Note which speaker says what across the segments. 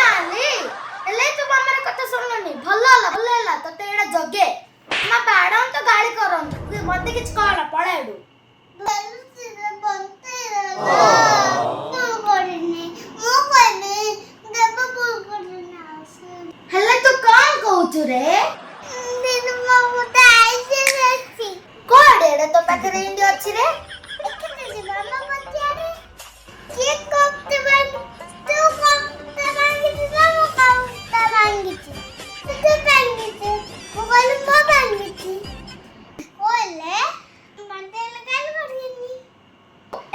Speaker 1: ଜାଣିଲି ହେଲେ ତୁ ମାମାର କଥା ଶୁଣୁନି। ଭଲ ହେଲା ତତେ ଏଇଟା ଜଗେ। ମା ବାଡ଼ାଉଁ ତ ଗାଳି କରନ୍ତୁ ମତେ କିଛି କହନା ପଳା ଏଠୁ। ହେଲେ ତୁ କଣ କହୁଛୁ ରେ? କୋଆଡେ ଏଟା ତୋ ପାଖରେ ଇଣ୍ଡି ଅଛି ରେ?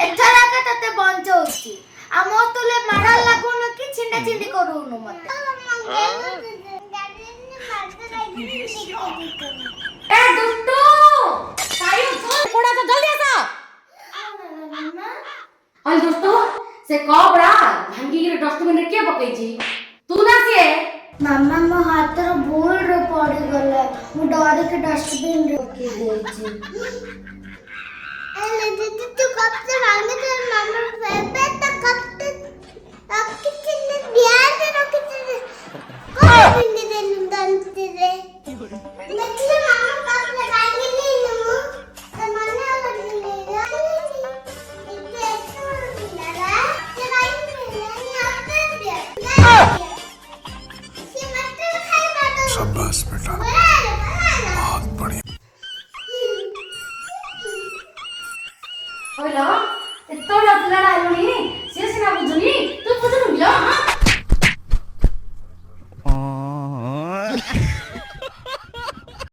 Speaker 1: ଏଥରକ ତତେ ବଞ୍ଚଉଛି ଆଉ ମୋ ତୁଲେ ମାଡ଼ ଲାଗୁନ କି ଛିଣ୍ଡା ଛିଣ୍ଡି କରୁନୁ ମତେ।
Speaker 2: ए दुष्टू सायु चल कोड़ा तो जल्दी आसा अल दोस्तों से कबरा भांगी के डस्टबिन रे के पकई छी तू ना से
Speaker 1: मामा मो हाथ रो भूल रो पड़ी गला मु डर के डस्टबिन रे रखी देछि। अरे दीदी तू कब से मांगे थे मामा पे तक कब से अब कितने प्यार से रखी थी कौन बिंदी दे दंती रे देखिए मामा कब लगाएंगे नहीं नमो तो मन्ने वाला नहीं इतने अच्छा लगा लगाएंगे नहीं आपने दिया
Speaker 3: शाबाश बेटा बहुत बढ़िया।
Speaker 2: ओइलो एतोला पिलाडा आइलोनी से सिना बुझुनी तू बुझुनु बिलो हां